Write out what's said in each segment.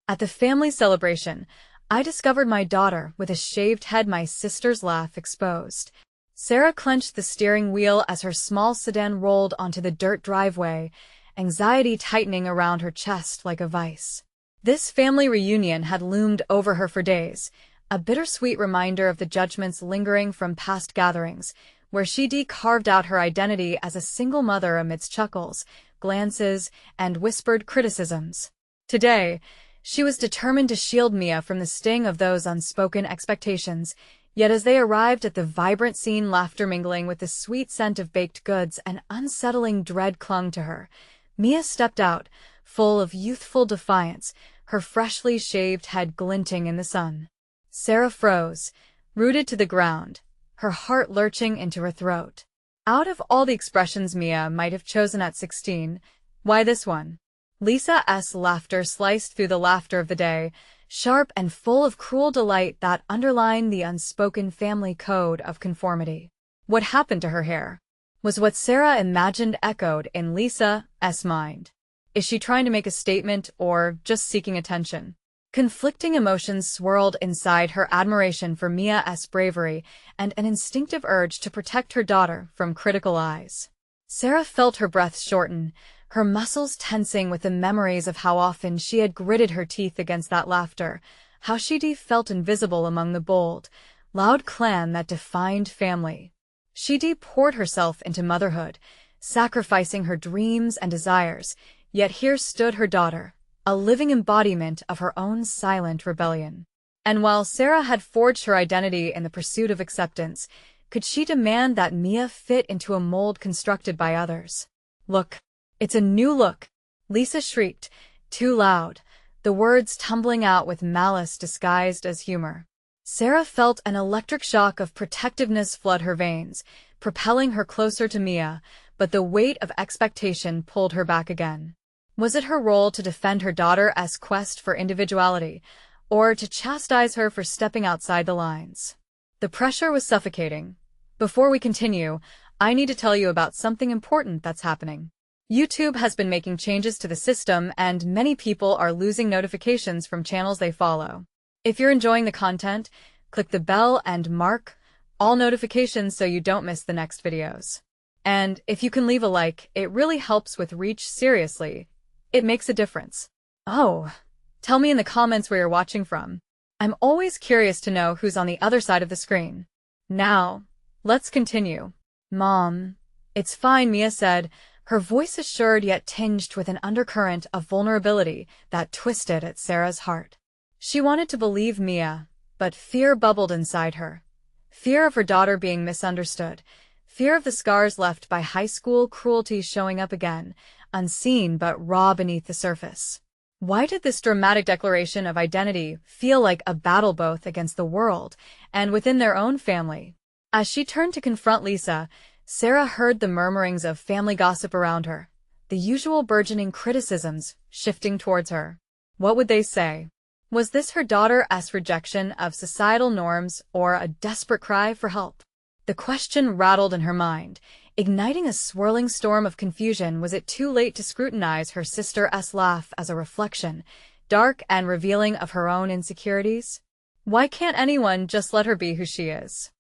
At the family celebration, I discovered my daughter with a shaved head, my sister's laugh exposed. Sarah clenched the steering wheel as her small sedan rolled onto the dirt driveway, anxiety tightening around her chest like a vice. This family reunion had loomed over her for days, a bittersweet reminder of the judgments lingering from past gatherings, where she carved out her identity as a single mother amidst chuckles, glances, and whispered criticisms. Today, she was determined to shield Mia from the sting of those unspoken expectations, yet as they arrived at the vibrant scene, laughter mingling with the sweet scent of baked goods, an unsettling dread clung to her. Mia stepped out, full of youthful defiance, her freshly shaved head glinting in the sun. Sarah froze, rooted to the ground, her heart lurching into her throat. Out of all the expressions Mia might have chosen at 16, why this one? Lisa's laughter sliced through the laughter of the day, sharp and full of cruel delight that underlined the unspoken family code of conformity. What happened to her hair? Was what Sarah imagined echoed in Lisa's mind. Is she trying to make a statement or just seeking attention? Conflicting emotions swirled inside her: admiration for Mia's bravery and an instinctive urge to protect her daughter from critical eyes. Sarah felt her breath shorten, her muscles tensing with the memories of how often she had gritted her teeth against that laughter, how she felt invisible among the bold, loud clan that defined family. She poured herself into motherhood, sacrificing her dreams and desires, yet here stood her daughter, a living embodiment of her own silent rebellion. And while Sarah had forged her identity in the pursuit of acceptance, could she demand that Mia fit into a mold constructed by others? "Look, it's a new look!" Lisa shrieked, too loud, the words tumbling out with malice disguised as humor. Sarah felt an electric shock of protectiveness flood her veins, propelling her closer to Mia, but the weight of expectation pulled her back again. Was it her role to defend her daughter's quest for individuality, or to chastise her for stepping outside the lines? The pressure was suffocating. Before we continue, I need to tell you about something important that's happening. YouTube has been making changes to the system, and many people are losing notifications from channels they follow. If you're enjoying the content, click the bell and mark all notifications so you don't miss the next videos. And if you can leave a like, it really helps with reach. Seriously, it makes a difference. Oh, tell me in the comments where you're watching from. I'm always curious to know who's on the other side of the screen. Now, let's continue. "Mom, it's fine," Mia said, her voice assured yet tinged with an undercurrent of vulnerability that twisted at Sarah's heart. She wanted to believe Mia, but fear bubbled inside her. Fear of her daughter being misunderstood, fear of the scars left by high school cruelty showing up again, unseen but raw beneath the surface. Why did this dramatic declaration of identity feel like a battle both against the world and within their own family? As she turned to confront Lisa, Sarah heard the murmurings of family gossip around her, the usual burgeoning criticisms shifting towards her. What would they say? Was this her daughter's rejection of societal norms or a desperate cry for help? The question rattled in her mind, igniting a swirling storm of confusion. Was it too late to scrutinize her sister's laugh as a reflection, dark and revealing of her own insecurities? Why can't anyone just let her be who she is?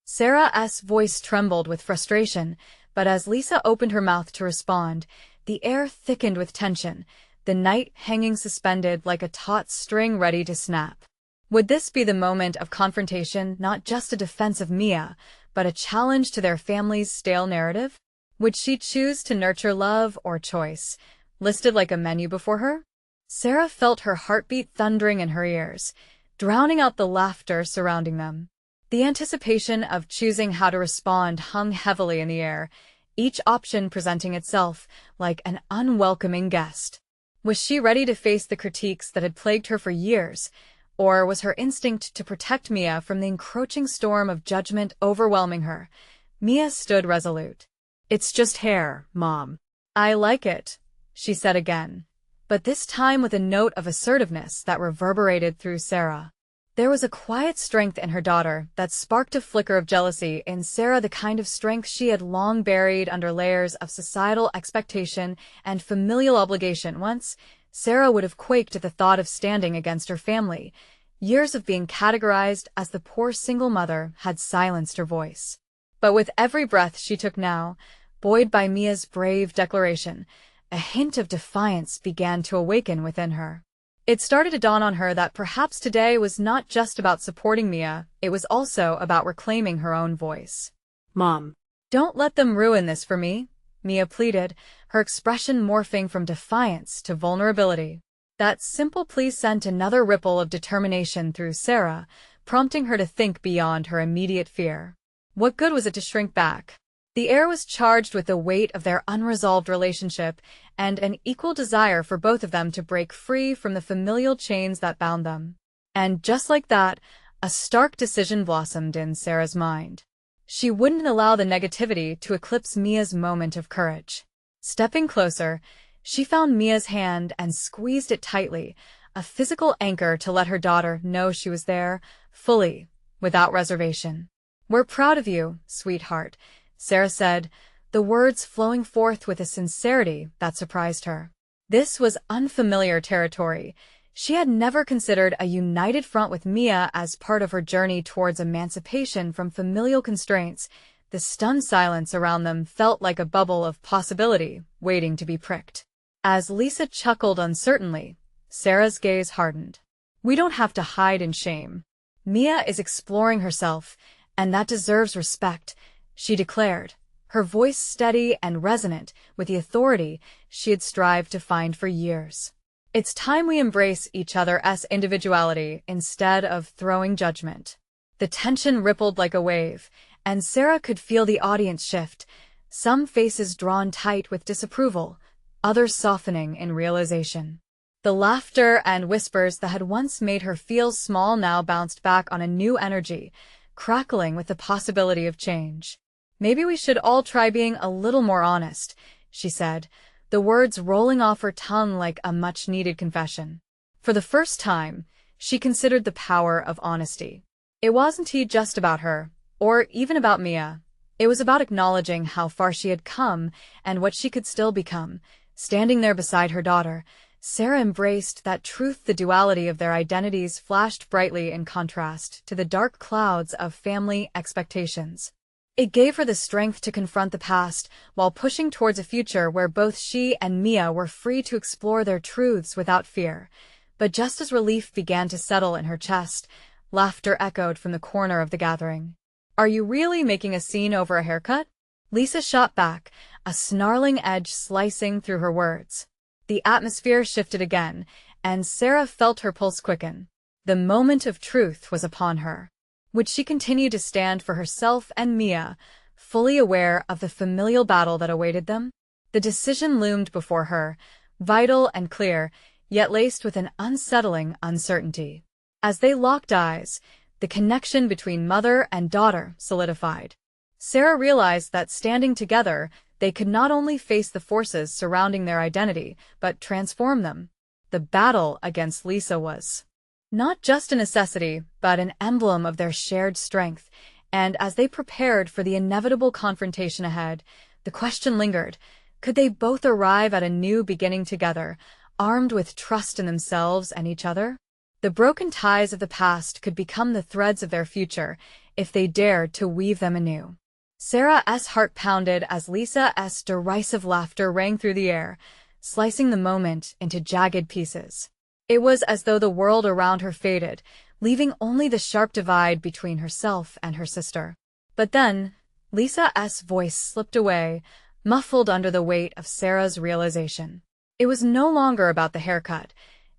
Sarah's voice trembled with frustration, but as Lisa opened her mouth to respond, the air thickened with tension, the night hanging suspended like a taut string ready to snap. Would this be the moment of confrontation, not just a defense of Mia, but a challenge to their family's stale narrative? Would she choose to nurture love or choice, listed like a menu before her? Sarah felt her heartbeat thundering in her ears, drowning out the laughter surrounding them. The anticipation of choosing how to respond hung heavily in the air, each option presenting itself like an unwelcoming guest. Was she ready to face the critiques that had plagued her for years, or was her instinct to protect Mia from the encroaching storm of judgment overwhelming her? Mia stood resolute. "It's just hair, Mom. I like it," she said again, but this time with a note of assertiveness that reverberated through Sarah. There was a quiet strength in her daughter that sparked a flicker of jealousy in Sarah, the kind of strength she had long buried under layers of societal expectation and familial obligation. Once, Sarah would have quaked at the thought of standing against her family. Years of being categorized as the poor single mother had silenced her voice. But with every breath she took now, buoyed by Mia's brave declaration, a hint of defiance began to awaken within her. It started to dawn on her that perhaps today was not just about supporting Mia, it was also about reclaiming her own voice. Mom. Don't let them ruin this for me, Mia pleaded, her expression morphing from defiance to vulnerability. That simple plea sent another ripple of determination through Sarah, prompting her to think beyond her immediate fear. What good was it to shrink back? The air was charged with the weight of their unresolved relationship and an equal desire for both of them to break free from the familial chains that bound them. And just like that, a stark decision blossomed in Sarah's mind. She wouldn't allow the negativity to eclipse Mia's moment of courage. Stepping closer, she found Mia's hand and squeezed it tightly, a physical anchor to let her daughter know she was there, fully, without reservation. "We're proud of you, sweetheart," Sarah said, the words flowing forth with a sincerity that surprised her. This was unfamiliar territory. She had never considered a united front with Mia as part of her journey towards emancipation from familial constraints. The stunned silence around them felt like a bubble of possibility waiting to be pricked. As Lisa chuckled uncertainly, Sarah's gaze hardened. "We don't have to hide in shame. Mia is exploring herself, and that deserves respect," she declared, her voice steady and resonant with the authority she had strived to find for years. "It's time we embrace each other's individuality instead of throwing judgment." The tension rippled like a wave, and Sarah could feel the audience shift, some faces drawn tight with disapproval, others softening in realization. The laughter and whispers that had once made her feel small now bounced back on a new energy, crackling with the possibility of change. "Maybe we should all try being a little more honest," she said, the words rolling off her tongue like a much-needed confession. For the first time, she considered the power of honesty. It wasn't just about her, or even about Mia. It was about acknowledging how far she had come and what she could still become. Standing there beside her daughter, Sarah embraced that truth. The duality of their identities flashed brightly in contrast to the dark clouds of family expectations. It gave her the strength to confront the past while pushing towards a future where both she and Mia were free to explore their truths without fear. But just as relief began to settle in her chest, laughter echoed from the corner of the gathering. "Are you really making a scene over a haircut?" Lisa shot back, a snarling edge slicing through her words. The atmosphere shifted again, and Sarah felt her pulse quicken. The moment of truth was upon her. Would she continue to stand for herself and Mia, fully aware of the familial battle that awaited them? The decision loomed before her, vital and clear, yet laced with an unsettling uncertainty. As they locked eyes, the connection between mother and daughter solidified. Sarah realized that standing together, they could not only face the forces surrounding their identity, but transform them. The battle against Lisa was not just a necessity, but an emblem of their shared strength, and as they prepared for the inevitable confrontation ahead, the question lingered: could they both arrive at a new beginning together, armed with trust in themselves and each other? The broken ties of the past could become the threads of their future, if they dared to weave them anew. Sarah's heart pounded as Lisa's derisive laughter rang through the air, slicing the moment into jagged pieces. It was as though the world around her faded, leaving only the sharp divide between herself and her sister. But then, Lisa's voice slipped away, muffled under the weight of Sarah's realization. It was no longer about the haircut.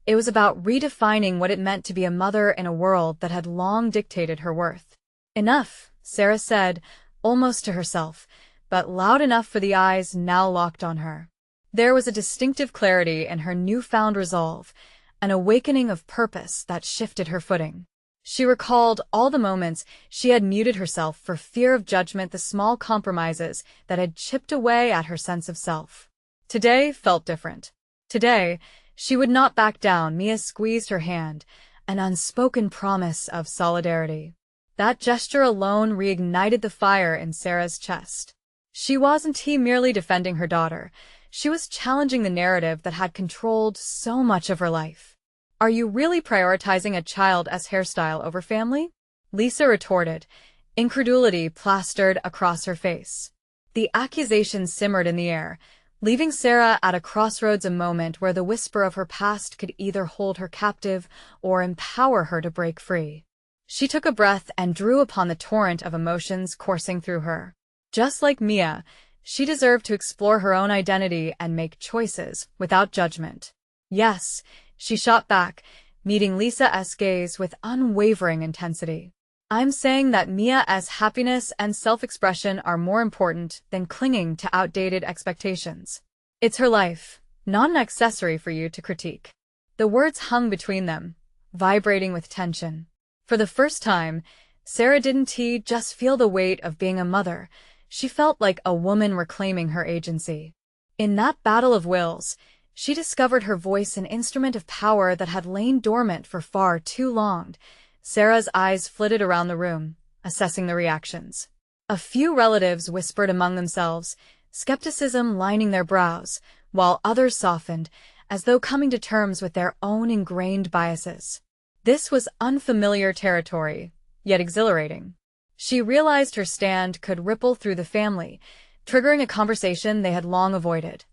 It was about redefining what it meant to be a mother in a world that had long dictated her worth. "Enough," Sarah said, almost to herself, but loud enough for the eyes now locked on her. There was a distinctive clarity in her newfound resolve, an awakening of purpose that shifted her footing. She recalled all the moments she had muted herself for fear of judgment, the small compromises that had chipped away at her sense of self. Today felt different. Today, she would not back down. Mia squeezed her hand, an unspoken promise of solidarity. That gesture alone reignited the fire in Sarah's chest. She wasn't merely defending her daughter. She was challenging the narrative that had controlled so much of her life. Are you really prioritizing a child as hairstyle over family? Lisa retorted, incredulity plastered across her face. The accusation simmered in the air, leaving Sarah at a crossroads, a moment where the whisper of her past could either hold her captive or empower her to break free. She took a breath and drew upon the torrent of emotions coursing through her. Just like Mia, she deserved to explore her own identity and make choices without judgment. Yes, she shot back, meeting Lisa's gaze with unwavering intensity. I'm saying that Mia's happiness and self-expression are more important than clinging to outdated expectations. It's her life, not an accessory for you to critique. The words hung between them, vibrating with tension. For the first time, Sarah didn't just feel the weight of being a mother. She felt like a woman reclaiming her agency. In that battle of wills, she discovered her voice, an instrument of power that had lain dormant for far too long. Sarah's eyes flitted around the room, assessing the reactions. A few relatives whispered among themselves, skepticism lining their brows, while others softened, as though coming to terms with their own ingrained biases. This was unfamiliar territory, yet exhilarating. She realized her stand could ripple through the family, triggering a conversation they had long avoided.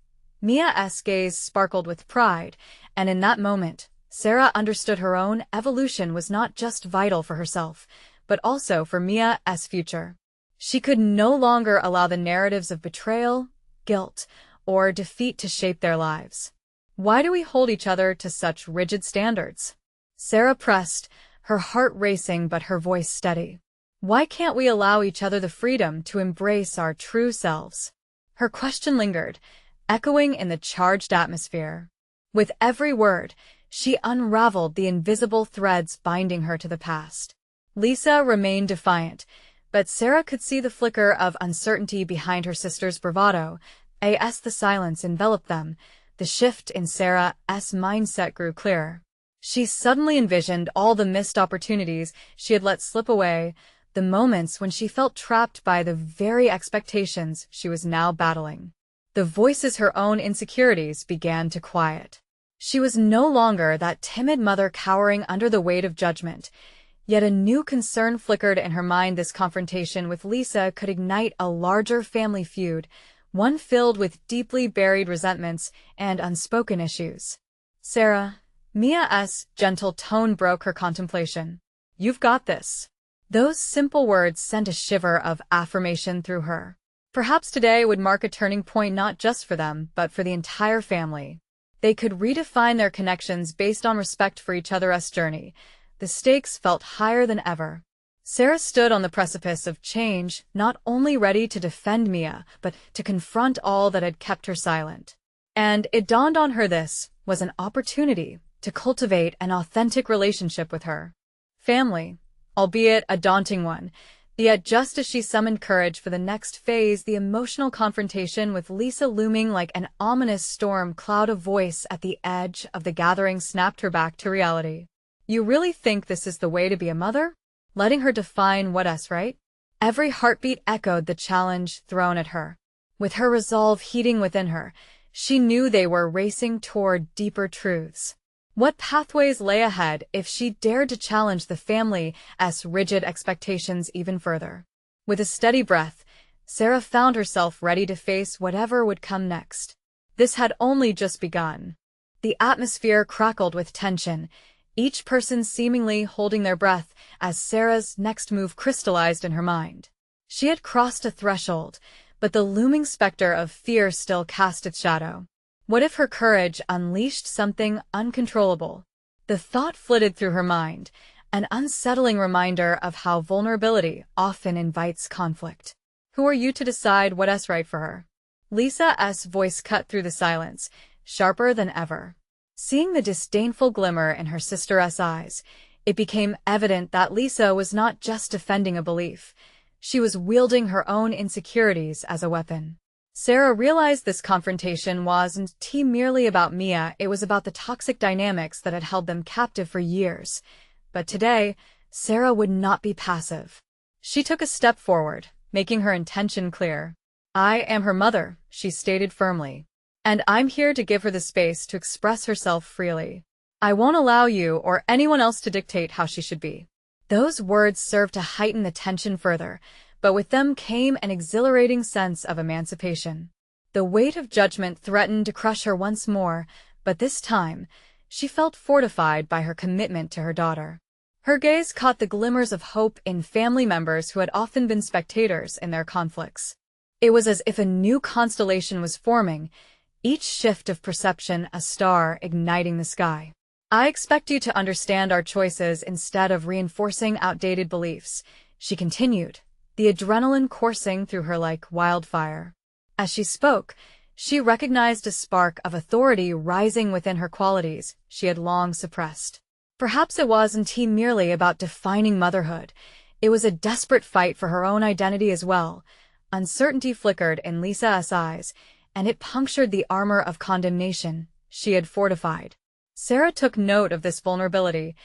Mia's gaze sparkled with pride, and in that moment, Sarah understood her own evolution was not just vital for herself, but also for Mia's future. She could no longer allow the narratives of betrayal, guilt, or defeat to shape their lives. Why do we hold each other to such rigid standards? Sarah pressed, her heart racing but her voice steady. Why can't we allow each other the freedom to embrace our true selves? Her question lingered, echoing in the charged atmosphere. With every word, she unraveled the invisible threads binding her to the past. Lisa remained defiant, but Sarah could see the flicker of uncertainty behind her sister's bravado. As the silence enveloped them, the shift in Sarah's mindset grew clearer. She suddenly envisioned all the missed opportunities she had let slip away, the moments when she felt trapped by the very expectations she was now battling. The voices her own insecurities began to quiet. She was no longer that timid mother cowering under the weight of judgment, yet a new concern flickered in her mind. This confrontation with Lisa could ignite a larger family feud, one filled with deeply buried resentments and unspoken issues. Sarah, Mia's gentle tone broke her contemplation. You've got this. Those simple words sent a shiver of affirmation through her. Perhaps today would mark a turning point not just for them, but for the entire family. They could redefine their connections based on respect for each other's journey. The stakes felt higher than ever. Sarah stood on the precipice of change, not only ready to defend Mia, but to confront all that had kept her silent. And it dawned on her this was an opportunity to cultivate an authentic relationship with her family, albeit a daunting one. Yet just as she summoned courage for the next phase, the emotional confrontation with Lisa looming like an ominous storm cloud, a voice at the edge of the gathering snapped her back to reality. You really think this is the way to be a mother? Letting her define what's right? Every heartbeat echoed the challenge thrown at her. With her resolve heating within her, she knew they were racing toward deeper truths. What pathways lay ahead if she dared to challenge the family's rigid expectations even further? With a steady breath, Sarah found herself ready to face whatever would come next. This had only just begun. The atmosphere crackled with tension, each person seemingly holding their breath as Sarah's next move crystallized in her mind. She had crossed a threshold, but the looming specter of fear still cast its shadow. What if her courage unleashed something uncontrollable? The thought flitted through her mind, an unsettling reminder of how vulnerability often invites conflict. Who are you to decide what's right for her? Lisa's voice cut through the silence, sharper than ever. Seeing the disdainful glimmer in her sister's eyes, it became evident that Lisa was not just defending a belief. She was wielding her own insecurities as a weapon. Sarah realized this confrontation wasn't merely about Mia, it was about the toxic dynamics that had held them captive for years. But today, Sarah would not be passive. She took a step forward, making her intention clear. I am her mother, she stated firmly. And I'm here to give her the space to express herself freely. I won't allow you or anyone else to dictate how she should be." Those words served to heighten the tension further, but with them came an exhilarating sense of emancipation. The weight of judgment threatened to crush her once more, but this time, she felt fortified by her commitment to her daughter. Her gaze caught the glimmers of hope in family members who had often been spectators in their conflicts. It was as if a new constellation was forming, each shift of perception a star igniting the sky. "I expect you to understand our choices instead of reinforcing outdated beliefs," she continued, the adrenaline coursing through her like wildfire. As she spoke, she recognized a spark of authority rising within her qualities she had long suppressed. Perhaps it wasn't merely about defining motherhood. It was a desperate fight for her own identity as well. Uncertainty flickered in Lisa's eyes, and it punctured the armor of condemnation she had fortified. Sarah took note of this vulnerability.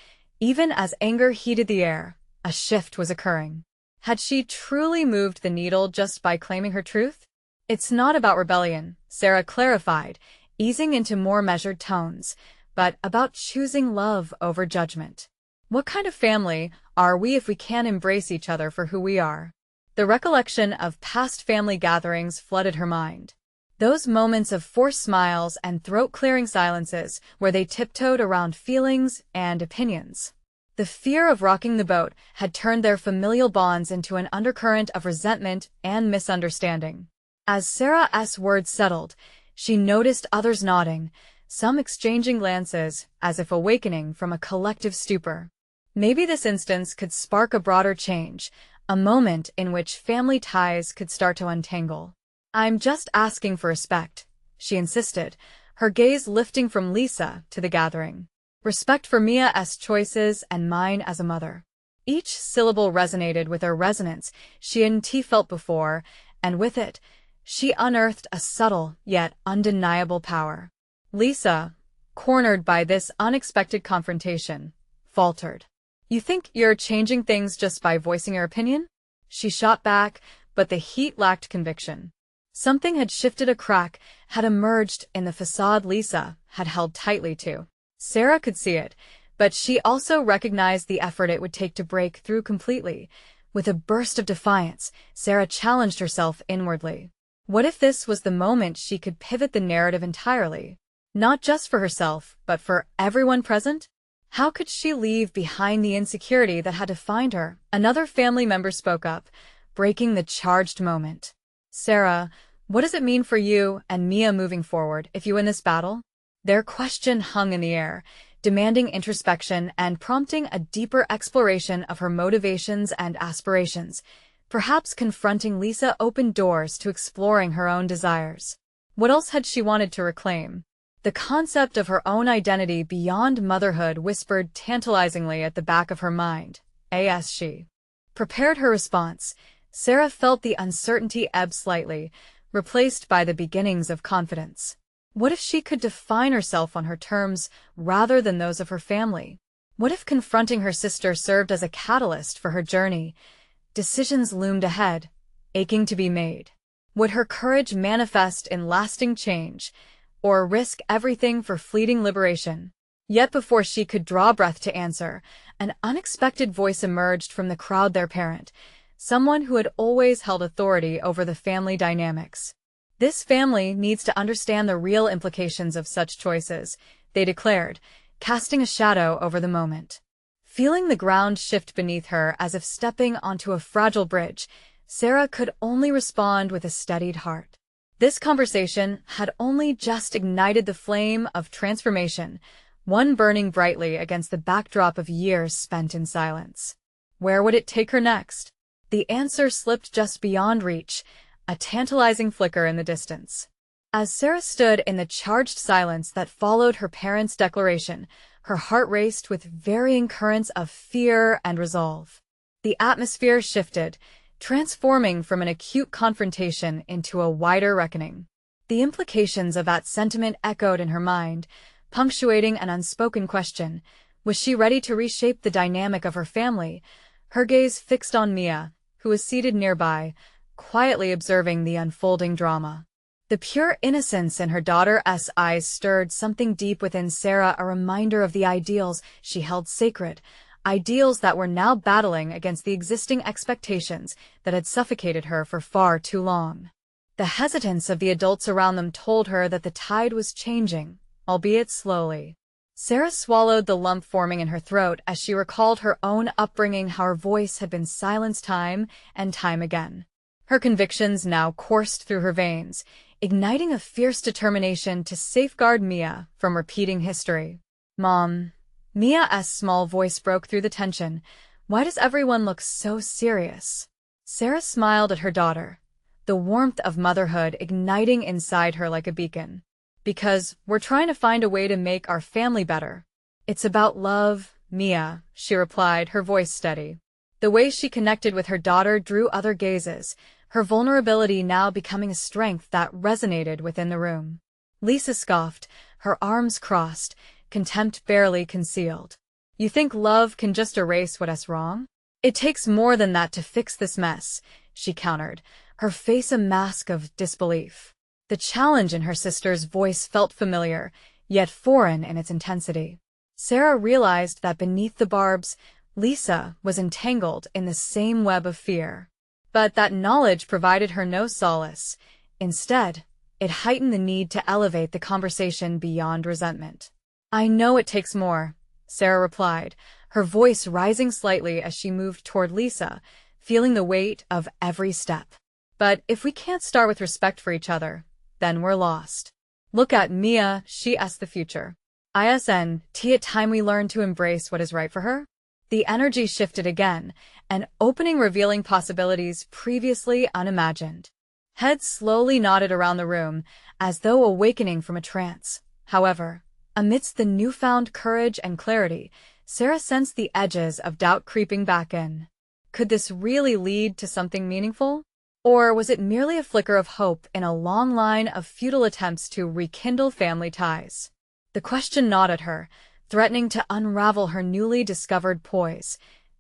Even as anger heated the air, a shift was occurring. Had she truly moved the needle just by claiming her truth? "It's not about rebellion," Sarah clarified, easing into more measured tones, "but about choosing love over judgment. What kind of family are we if we can't embrace each other for who we are?" The recollection of past family gatherings flooded her mind. Those moments of forced smiles and throat-clearing silences where they tiptoed around feelings and opinions. The fear of rocking the boat had turned their familial bonds into an undercurrent of resentment and misunderstanding. As Sarah's words settled, she noticed others nodding, some exchanging glances as if awakening from a collective stupor. Maybe this instance could spark a broader change, a moment in which family ties could start to untangle. "I'm just asking for respect," she insisted, her gaze lifting from Lisa to the gathering. "Respect for Mia's choices and mine as a mother." Each syllable resonated with a resonance she hadn't felt before, and with it, she unearthed a subtle yet undeniable power. Lisa, cornered by this unexpected confrontation, faltered. "You think you're changing things just by voicing your opinion?" She shot back, but the heat lacked conviction. Something had shifted, a crack had emerged in the facade Lisa had held tightly to. Sarah could see it, but she also recognized the effort it would take to break through completely. With a burst of defiance, Sarah challenged herself inwardly. What if this was the moment she could pivot the narrative entirely? Not just for herself, but for everyone present? How could she leave behind the insecurity that had defined her? Another family member spoke up, breaking the charged moment. "Sarah, what does it mean for you and Mia moving forward if you win this battle?" Their question hung in the air, demanding introspection and prompting a deeper exploration of her motivations and aspirations. Perhaps confronting Lisa opened doors to exploring her own desires. What else had she wanted to reclaim? The concept of her own identity beyond motherhood whispered tantalizingly at the back of her mind. As she prepared her response, Sarah felt the uncertainty ebb slightly, replaced by the beginnings of confidence. What if she could define herself on her terms rather than those of her family? What if confronting her sister served as a catalyst for her journey? Decisions loomed ahead, aching to be made. Would her courage manifest in lasting change, or risk everything for fleeting liberation? Yet before she could draw breath to answer, an unexpected voice emerged from the crowd, their parent, someone who had always held authority over the family dynamics. "This family needs to understand the real implications of such choices," they declared, casting a shadow over the moment. Feeling the ground shift beneath her as if stepping onto a fragile bridge, Sarah could only respond with a steadied heart. This conversation had only just ignited the flame of transformation, one burning brightly against the backdrop of years spent in silence. Where would it take her next? The answer slipped just beyond reach, a tantalizing flicker in the distance. As Sarah stood in the charged silence that followed her parents' declaration, her heart raced with varying currents of fear and resolve. The atmosphere shifted, transforming from an acute confrontation into a wider reckoning. The implications of that sentiment echoed in her mind, punctuating an unspoken question. Was she ready to reshape the dynamic of her family? Her gaze fixed on Mia, who was seated nearby, quietly observing the unfolding drama. The pure innocence in her daughter's eyes stirred something deep within Sarah, a reminder of the ideals she held sacred, ideals that were now battling against the existing expectations that had suffocated her for far too long. The hesitance of the adults around them told her that the tide was changing, albeit slowly. Sarah swallowed the lump forming in her throat as she recalled her own upbringing, how her voice had been silenced time and time again. Her convictions now coursed through her veins, igniting a fierce determination to safeguard Mia from repeating history. "Mom," Mia's small voice broke through the tension. "Why does everyone look so serious?" Sarah smiled at her daughter, the warmth of motherhood igniting inside her like a beacon. "Because we're trying to find a way to make our family better." "It's about love, Mia," she replied, her voice steady. The way she connected with her daughter drew other gazes, her vulnerability now becoming a strength that resonated within the room. Lisa scoffed, her arms crossed, contempt barely concealed. "You think love can just erase what's wrong? It takes more than that to fix this mess," she countered, her face a mask of disbelief. The challenge in her sister's voice felt familiar, yet foreign in its intensity. Sarah realized that beneath the barbs, Lisa was entangled in the same web of fear. But that knowledge provided her no solace. Instead, it heightened the need to elevate the conversation beyond resentment. "I know it takes more," Sarah replied, her voice rising slightly as she moved toward Lisa, feeling the weight of every step. "But if we can't start with respect for each other, then we're lost. Look at Mia, she asks the future. Isn't it time we learn to embrace what is right for her?" The energy shifted again, an opening revealing possibilities previously unimagined. Heads slowly nodded around the room, as though awakening from a trance. However, amidst the newfound courage and clarity, Sarah sensed the edges of doubt creeping back in. Could this really lead to something meaningful? Or was it merely a flicker of hope in a long line of futile attempts to rekindle family ties? The question gnawed at her, threatening to unravel her newly discovered poise.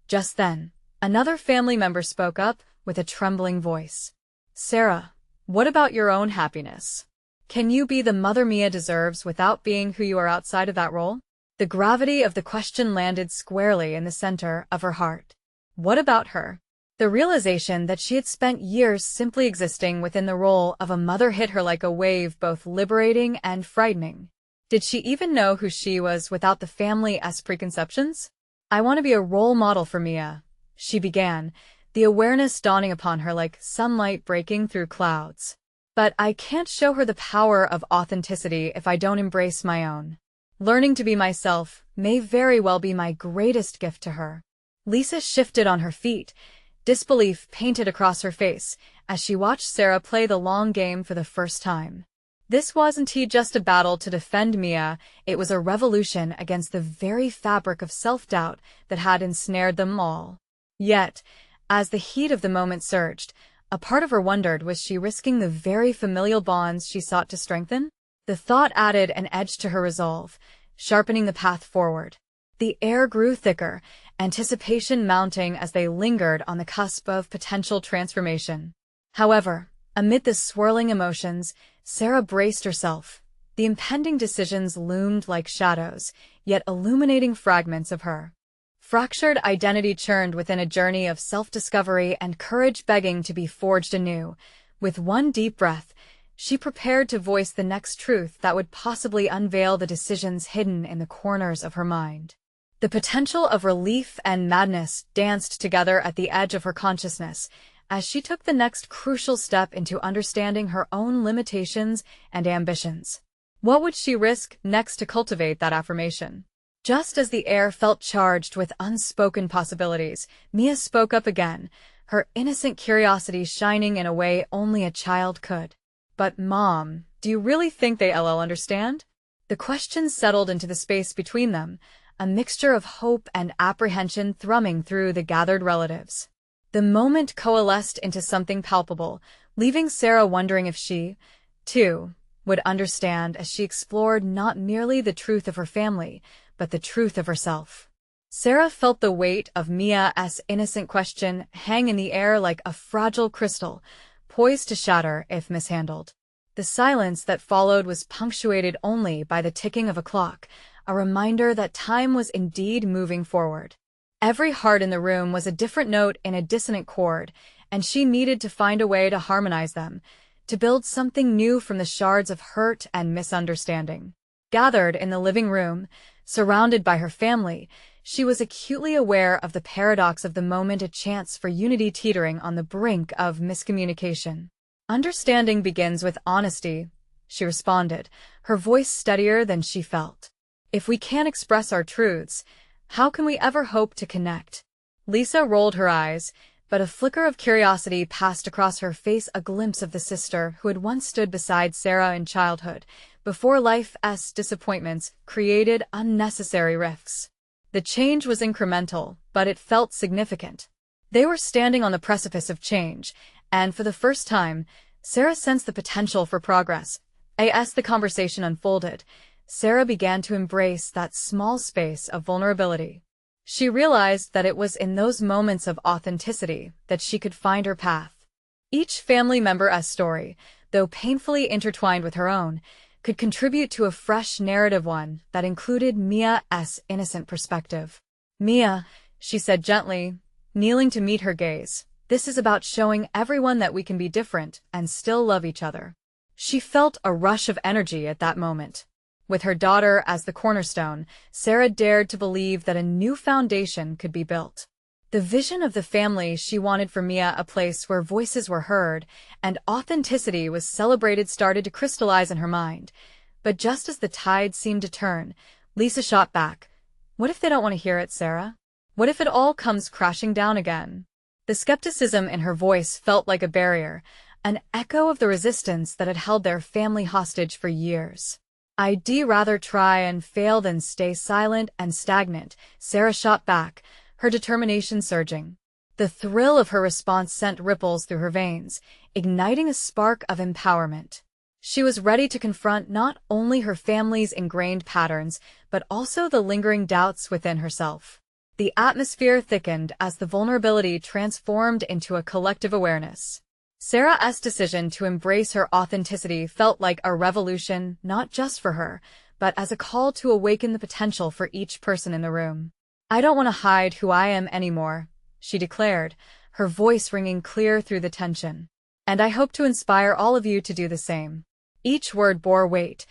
Just then, another family member spoke up with a trembling voice. "Sarah, what about your own happiness? Can you be the mother Mia deserves without being who you are outside of that role?" The gravity of the question landed squarely in the center of her heart. What about her? The realization that she had spent years simply existing within the role of a mother hit her like a wave, both liberating and frightening. Did she even know who she was without the family's preconceptions? "I want to be a role model for Mia," she began, the awareness dawning upon her like sunlight breaking through clouds. "But I can't show her the power of authenticity if I don't embrace my own. Learning to be myself may very well be my greatest gift to her." Lisa shifted on her feet, disbelief painted across her face as she watched Sarah play the long game for the first time. This wasn't just a battle to defend Mia, it was a revolution against the very fabric of self-doubt that had ensnared them all. Yet, as the heat of the moment surged, a part of her wondered, was she risking the very familial bonds she sought to strengthen? The thought added an edge to her resolve, sharpening the path forward. The air grew thicker, anticipation mounting as they lingered on the cusp of potential transformation. However, amid the swirling emotions, Sarah braced herself. The impending decisions loomed like shadows, yet illuminating fragments of her. Fractured identity churned within a journey of self-discovery and courage begging to be forged anew. With one deep breath, she prepared to voice the next truth that would possibly unveil the decisions hidden in the corners of her mind. The potential of relief and madness danced together at the edge of her consciousness as she took the next crucial step into understanding her own limitations and ambitions. What would she risk next to cultivate that affirmation? Just as the air felt charged with unspoken possibilities, Mia spoke up again, her innocent curiosity shining in a way only a child could. "But Mom, do you really think they'll understand?" The question settled into the space between them, a mixture of hope and apprehension thrumming through the gathered relatives. The moment coalesced into something palpable, leaving Sarah wondering if she, too, would understand as she explored not merely the truth of her family, but the truth of herself. Sarah felt the weight of Mia's innocent question hang in the air like a fragile crystal, poised to shatter if mishandled. The silence that followed was punctuated only by the ticking of a clock, a reminder that time was indeed moving forward. Every heart in the room was a different note in a dissonant chord, and she needed to find a way to harmonize them, to build something new from the shards of hurt and misunderstanding. Gathered in the living room, surrounded by her family, she was acutely aware of the paradox of the moment, a chance for unity teetering on the brink of miscommunication. "Understanding begins with honesty," she responded, her voice steadier than she felt. "If we can't express our truths, how can we ever hope to connect?" Lisa rolled her eyes, but a flicker of curiosity passed across her face, a glimpse of the sister who had once stood beside Sarah in childhood, before life's disappointments created unnecessary rifts. The change was incremental, but it felt significant. They were standing on the precipice of change, and for the first time, Sarah sensed the potential for progress. As the conversation unfolded, Sarah began to embrace that small space of vulnerability. She realized that it was in those moments of authenticity that she could find her path. Each family member's story, though painfully intertwined with her own, could contribute to a fresh narrative, one that included Mia's innocent perspective. "Mia," she said gently, kneeling to meet her gaze, "this is about showing everyone that we can be different and still love each other." She felt a rush of energy at that moment. With her daughter as the cornerstone, Sarah dared to believe that a new foundation could be built. The vision of the family she wanted for Mia, a place where voices were heard and authenticity was celebrated, started to crystallize in her mind. But just as the tide seemed to turn, Lisa shot back. "What if they don't want to hear it, Sarah? What if it all comes crashing down again?" The skepticism in her voice felt like a barrier, an echo of the resistance that had held their family hostage for years. "I'd rather try and fail than stay silent and stagnant," Sarah shot back, her determination surging. The thrill of her response sent ripples through her veins, igniting a spark of empowerment. She was ready to confront not only her family's ingrained patterns, but also the lingering doubts within herself. The atmosphere thickened as the vulnerability transformed into a collective awareness. Sarah's decision to embrace her authenticity felt like a revolution, not just for her, but as a call to awaken the potential for each person in the room. "I don't want to hide who I am anymore," she declared, her voice ringing clear through the tension. "And I hope to inspire all of you to do the same." Each word bore weight,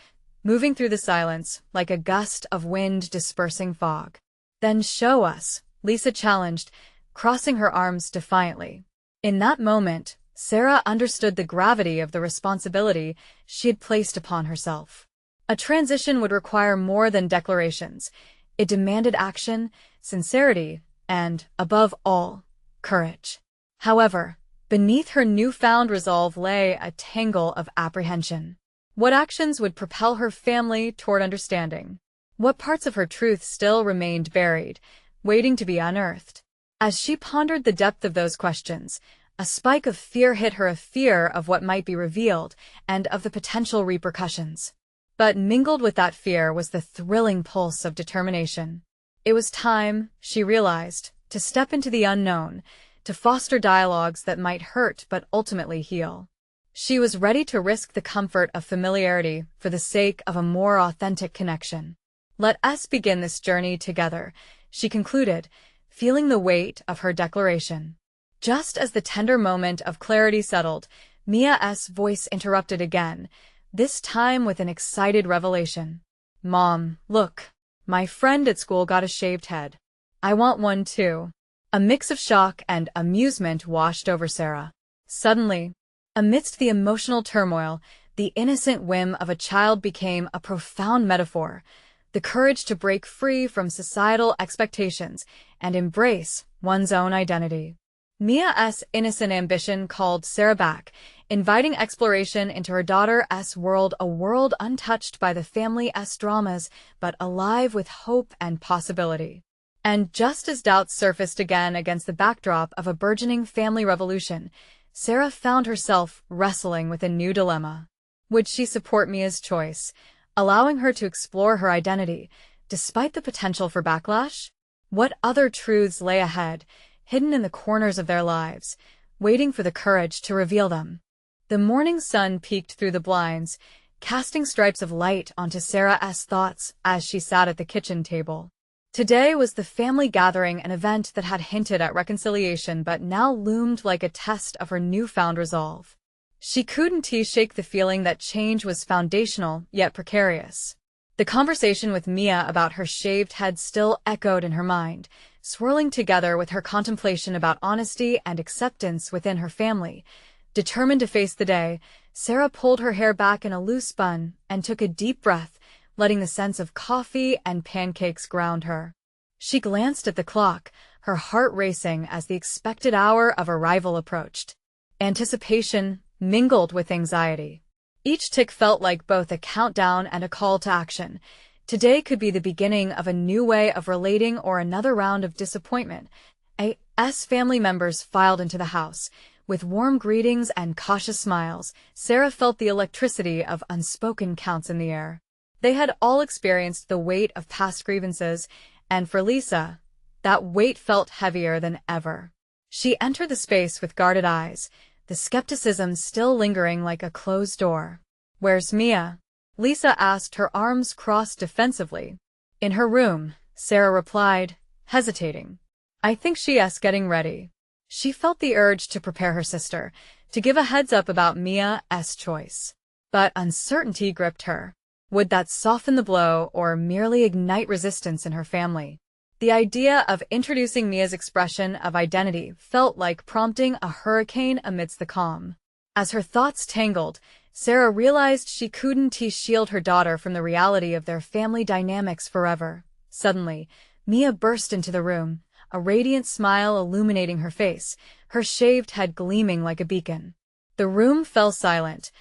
moving through the silence like a gust of wind dispersing fog. "Then show us," Lisa challenged, crossing her arms defiantly. In that moment, Sarah understood the gravity of the responsibility she had placed upon herself. A transition would require more than declarations. It demanded action, sincerity, and, above all, courage. However, beneath her newfound resolve lay a tangle of apprehension. What actions would propel her family toward understanding? What parts of her truth still remained buried, waiting to be unearthed? As she pondered the depth of those questions, a spike of fear hit her, a fear of what might be revealed and of the potential repercussions. But mingled with that fear was the thrilling pulse of determination. It was time, she realized, to step into the unknown, to foster dialogues that might hurt but ultimately heal. She was ready to risk the comfort of familiarity for the sake of a more authentic connection. "Let us begin this journey together," she concluded, feeling the weight of her declaration. Just as the tender moment of clarity settled, Mia's voice interrupted again, this time with an excited revelation. "Mom, look. My friend at school got a shaved head. I want one too." A mix of shock and amusement washed over Sarah. Suddenly, amidst the emotional turmoil, the innocent whim of a child became a profound metaphor, the courage to break free from societal expectations and embrace one's own identity. Mia's innocent ambition called Sarah back, inviting exploration into her daughter's world, a world untouched by the family's dramas, but alive with hope and possibility. And just as doubts surfaced again against the backdrop of a burgeoning family revolution, Sarah found herself wrestling with a new dilemma. Would she support Mia's choice, allowing her to explore her identity, despite the potential for backlash? What other truths lay ahead, hidden in the corners of their lives, waiting for the courage to reveal them? The morning sun peeked through the blinds, casting stripes of light onto Sarah's thoughts as she sat at the kitchen table. Today was the family gathering, an event that had hinted at reconciliation but now loomed like a test of her newfound resolve. She couldn't shake the feeling that change was foundational yet precarious. The conversation with Mia about her shaved head still echoed in her mind, swirling together with her contemplation about honesty and acceptance within her family. Determined to face the day, Sarah pulled her hair back in a loose bun and took a deep breath, letting the scents of coffee and pancakes ground her. She glanced at the clock, her heart racing as the expected hour of arrival approached. Anticipation mingled with anxiety. Each tick felt like both a countdown and a call to action. Today could be the beginning of a new way of relating or another round of disappointment. As family members filed into the house, with warm greetings and cautious smiles, Sarah felt the electricity of unspoken counts in the air. They had all experienced the weight of past grievances, and for Lisa, that weight felt heavier than ever. She entered the space with guarded eyes, the skepticism still lingering like a closed door. "Where's Mia?" Lisa asked, her arms crossed defensively. "In her room," Sarah replied, hesitating. "I think she's getting ready." She felt the urge to prepare her sister, to give a heads up about Mia's choice. But uncertainty gripped her. Would that soften the blow or merely ignite resistance in her family? The idea of introducing Mia's expression of identity felt like prompting a hurricane amidst the calm. As her thoughts tangled, Sarah realized she couldn't shield her daughter from the reality of their family dynamics forever. Suddenly, Mia burst into the room, a radiant smile illuminating her face, her shaved head gleaming like a beacon. The room fell silent,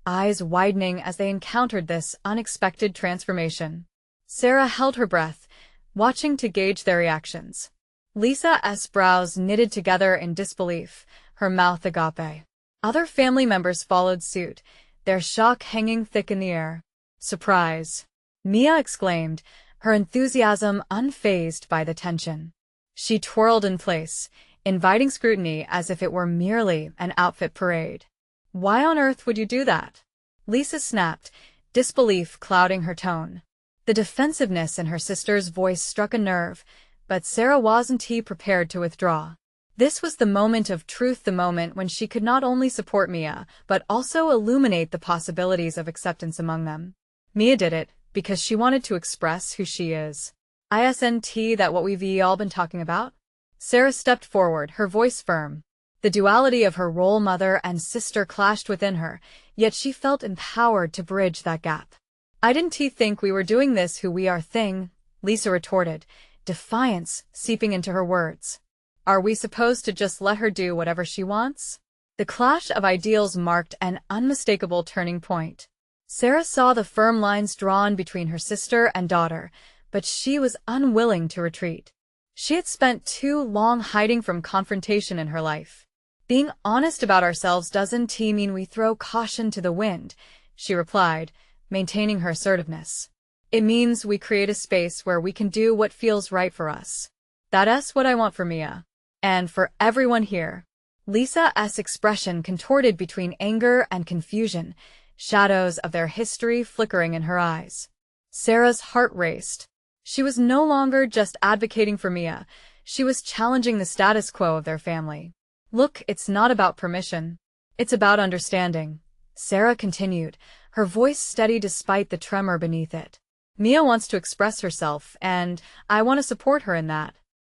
eyes widening as they encountered this unexpected transformation. Sarah held her breath, watching to gauge their reactions. Lisa's brows knitted together in disbelief, her mouth agape. Other family members followed suit, their shock hanging thick in the air. "Surprise!" Mia exclaimed, her enthusiasm unfazed by the tension. She twirled in place, inviting scrutiny as if it were merely an outfit parade. "Why on earth would you do that?" Lisa snapped, disbelief clouding her tone. The defensiveness in her sister's voice struck a nerve, but Sarah wasn't prepared to withdraw. This was the moment of truth, the moment when she could not only support Mia, but also illuminate the possibilities of acceptance among them. Mia did it because she wanted to express who she is. Isn't that what we've all been talking about? Sarah stepped forward, her voice firm. The duality of her role mother and sister clashed within her, yet she felt empowered to bridge that gap. "I didn't think we were doing this who we are thing," Lisa retorted, defiance seeping into her words. "Are we supposed to just let her do whatever she wants?" The clash of ideals marked an unmistakable turning point. Sarah saw the firm lines drawn between her sister and daughter, but she was unwilling to retreat. She had spent too long hiding from confrontation in her life. "Being honest about ourselves doesn't mean we throw caution to the wind," she replied, maintaining her assertiveness. "It means we create a space where we can do what feels right for us. That's what I want for Mia. And for everyone here." Lisa's expression contorted between anger and confusion, shadows of their history flickering in her eyes. Sarah's heart raced. She was no longer just advocating for Mia, she was challenging the status quo of their family. "Look, it's not about permission. It's about understanding," Sarah continued, her voice steady despite the tremor beneath it. "Mia wants to express herself, and I want to support her in that.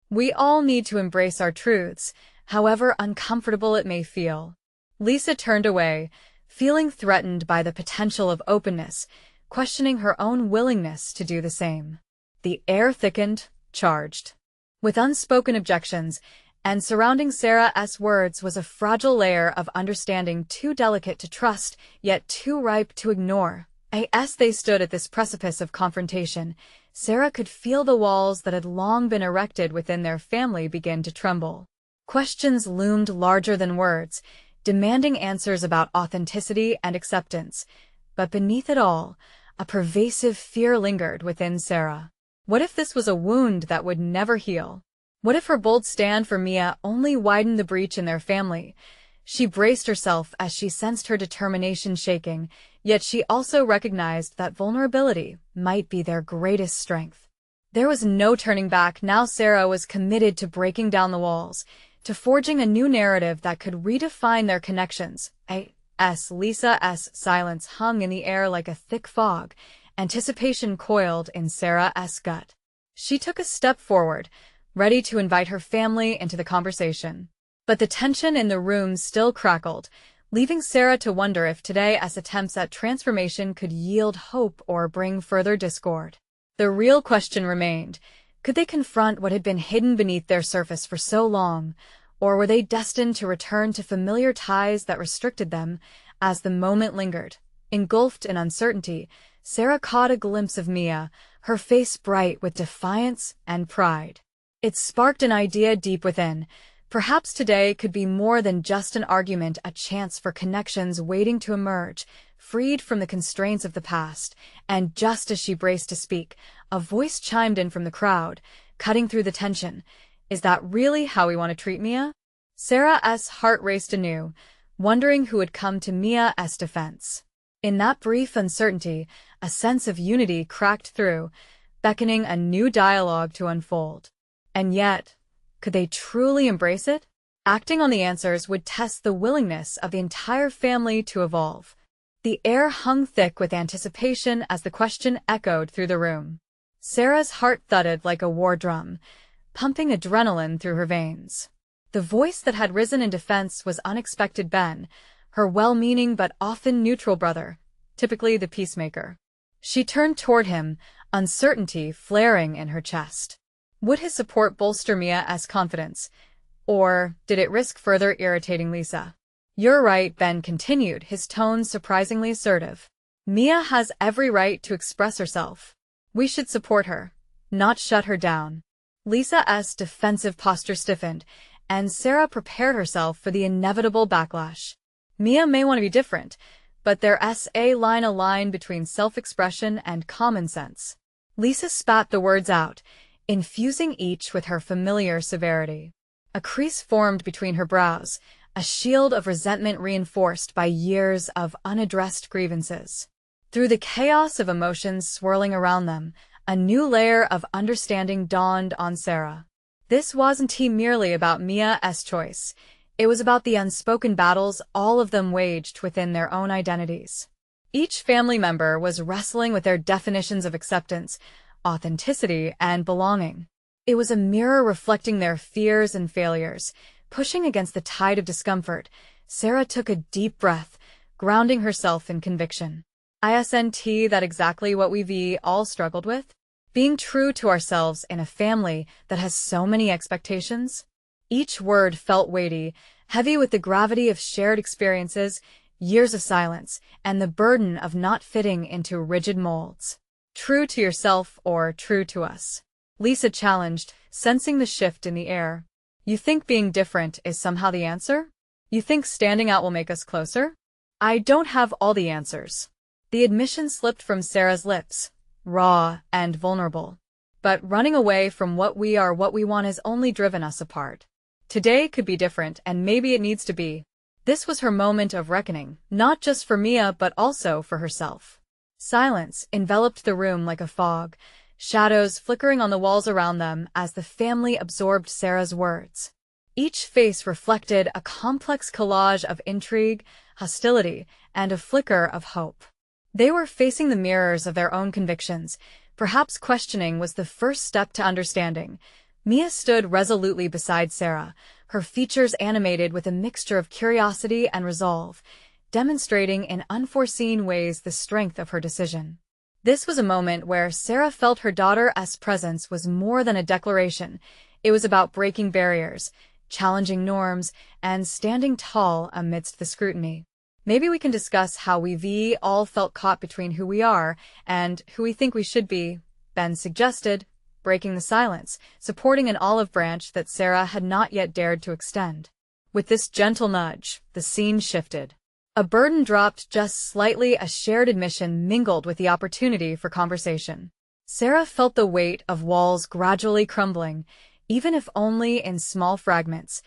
We all need to embrace our truths, however uncomfortable it may feel." Lisa turned away, feeling threatened by the potential of openness, questioning her own willingness to do the same. The air thickened, charged with unspoken objections, and surrounding Sarah's words was a fragile layer of understanding too delicate to trust, yet too ripe to ignore. As they stood at this precipice of confrontation, Sarah could feel the walls that had long been erected within their family begin to tremble. Questions loomed larger than words, demanding answers about authenticity and acceptance. But beneath it all, a pervasive fear lingered within Sarah. What if this was a wound that would never heal? What if her bold stand for Mia only widened the breach in their family? She braced herself as she sensed her determination shaking, yet she also recognized that vulnerability might be their greatest strength. There was no turning back. Now Sarah was committed to breaking down the walls, to forging a new narrative that could redefine their connections. Lisa's silence hung in the air like a thick fog. Anticipation coiled in Sarah's gut. She took a step forward, ready to invite her family into the conversation. But the tension in the room still crackled, leaving Sarah to wonder if today's attempts at transformation could yield hope or bring further discord. The real question remained: could they confront what had been hidden beneath their surface for so long, or were they destined to return to familiar ties that restricted them? As the moment lingered, engulfed in uncertainty, Sarah caught a glimpse of Mia, her face bright with defiance and pride. It sparked an idea deep within. Perhaps today could be more than just an argument, a chance for connections waiting to emerge, freed from the constraints of the past. And just as she braced to speak, a voice chimed in from the crowd, cutting through the tension. "Is that really how we want to treat Mia?" Sarah's heart raced anew, wondering who would come to Mia's defense. In that brief uncertainty, a sense of unity cracked through, beckoning a new dialogue to unfold. And yet, could they truly embrace it? Acting on the answers would test the willingness of the entire family to evolve. The air hung thick with anticipation as the question echoed through the room. Sarah's heart thudded like a war drum, pumping adrenaline through her veins. The voice that had risen in defense was unexpected Ben, her well-meaning but often neutral brother, typically the peacemaker. She turned toward him, uncertainty flaring in her chest. Would his support bolster Mia's confidence, or did it risk further irritating Lisa? "You're right," Ben continued, his tone surprisingly assertive. "Mia has every right to express herself. We should support her, not shut her down." Lisa's defensive posture stiffened, and Sarah prepared herself for the inevitable backlash. Mia may want to be different, but there's a line between self-expression and common sense. Lisa spat the words out, infusing each with her familiar severity. A crease formed between her brows, a shield of resentment reinforced by years of unaddressed grievances. Through the chaos of emotions swirling around them, a new layer of understanding dawned on Sarah. This wasn't merely about Mia's choice. It was about the unspoken battles all of them waged within their own identities. Each family member was wrestling with their definitions of acceptance, authenticity, and belonging. It was a mirror reflecting their fears and failures. Pushing against the tide of discomfort, Sarah took a deep breath, grounding herself in conviction. Isn't that exactly what we've all struggled with? Being true to ourselves in a family that has so many expectations? Each word felt weighty, heavy with the gravity of shared experiences, years of silence, and the burden of not fitting into rigid molds. "True to yourself or true to us?" Lisa challenged, sensing the shift in the air. "You think being different is somehow the answer? You think standing out will make us closer?" "I don't have all the answers." The admission slipped from Sarah's lips, raw and vulnerable. "But running away from what we are, what we want, has only driven us apart. Today could be different, and maybe it needs to be." This was her moment of reckoning, not just for Mia but also for herself. Silence enveloped the room like a fog, shadows flickering on the walls around them as the family absorbed Sarah's words. Each face reflected a complex collage of intrigue, hostility, and a flicker of hope. They were facing the mirrors of their own convictions. Perhaps questioning was the first step to understanding. Mia stood resolutely beside Sarah, her features animated with a mixture of curiosity and resolve, demonstrating in unforeseen ways the strength of her decision. This was a moment where Sarah felt her daughter's presence was more than a declaration. It was about breaking barriers, challenging norms, and standing tall amidst the scrutiny. "Maybe we can discuss how we've all felt caught between who we are and who we think we should be," Ben suggested, breaking the silence, supporting an olive branch that Sarah had not yet dared to extend. With this gentle nudge, the scene shifted. A burden dropped just slightly, a shared admission mingled with the opportunity for conversation. Sarah felt the weight of walls gradually crumbling, even if only in small fragments.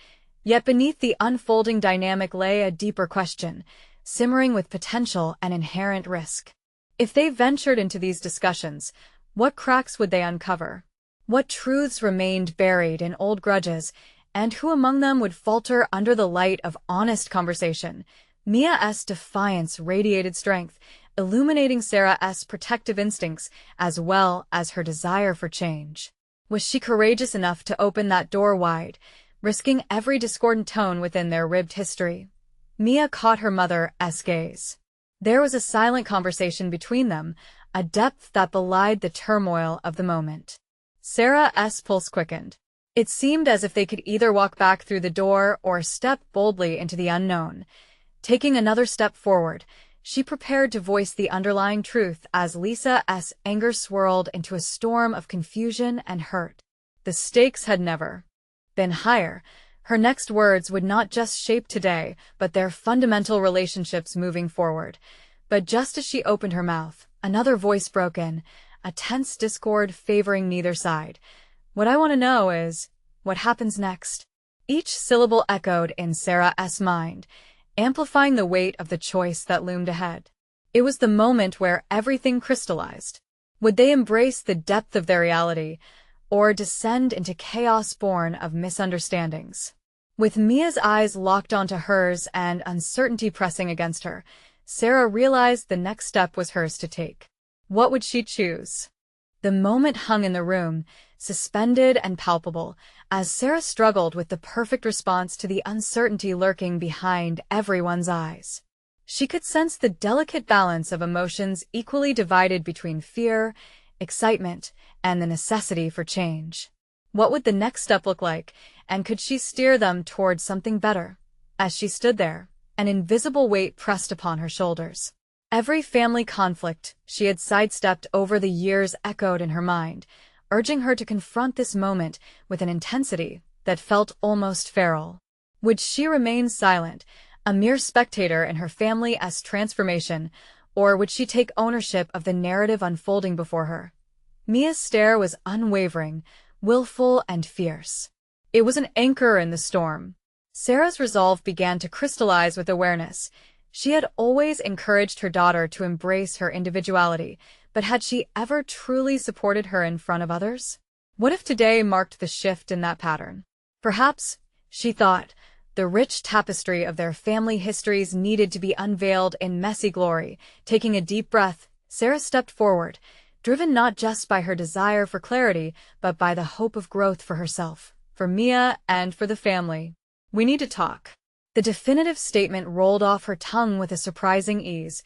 Yet beneath the unfolding dynamic lay a deeper question, simmering with potential and inherent risk. If they ventured into these discussions, what cracks would they uncover? What truths remained buried in old grudges, and who among them would falter under the light of honest conversation? Mia's defiance radiated strength, illuminating Sarah's protective instincts as well as her desire for change. Was she courageous enough to open that door wide, risking every discordant tone within their ribbed history? Mia caught her mother's gaze. There was a silent conversation between them, a depth that belied the turmoil of the moment. Sarah's pulse quickened. It seemed as if they could either walk back through the door or step boldly into the unknown. Taking another step forward, she prepared to voice the underlying truth as Lisa's anger swirled into a storm of confusion and hurt. The stakes had never been higher. Her next words would not just shape today, but their fundamental relationships moving forward. But just as she opened her mouth, another voice broke in, a tense discord favoring neither side. What I want to know is, what happens next? Each syllable echoed in Sarah's mind, amplifying the weight of the choice that loomed ahead. It was the moment where everything crystallized. Would they embrace the depth of their reality, or descend into chaos born of misunderstandings? With Mia's eyes locked onto hers and uncertainty pressing against her, Sarah realized the next step was hers to take. What would she choose? The moment hung in the room, suspended and palpable, as Sarah struggled with the perfect response to the uncertainty lurking behind everyone's eyes. She could sense the delicate balance of emotions equally divided between fear, excitement, and the necessity for change. What would the next step look like, and could she steer them towards something better? As she stood there, an invisible weight pressed upon her shoulders. Every family conflict she had sidestepped over the years echoed in her mind, urging her to confront this moment with an intensity that felt almost feral. Would she remain silent, a mere spectator in her family's transformation, or would she take ownership of the narrative unfolding before her? Mia's stare was unwavering, willful and fierce. It was an anchor in the storm. Sarah's resolve began to crystallize with awareness. She had always encouraged her daughter to embrace her individuality, but had she ever truly supported her in front of others? What if today marked the shift in that pattern? Perhaps, she thought, the rich tapestry of their family histories needed to be unveiled in messy glory. Taking a deep breath, Sarah stepped forward, driven not just by her desire for clarity, but by the hope of growth for herself, for Mia, and for the family. "We need to talk." The definitive statement rolled off her tongue with a surprising ease.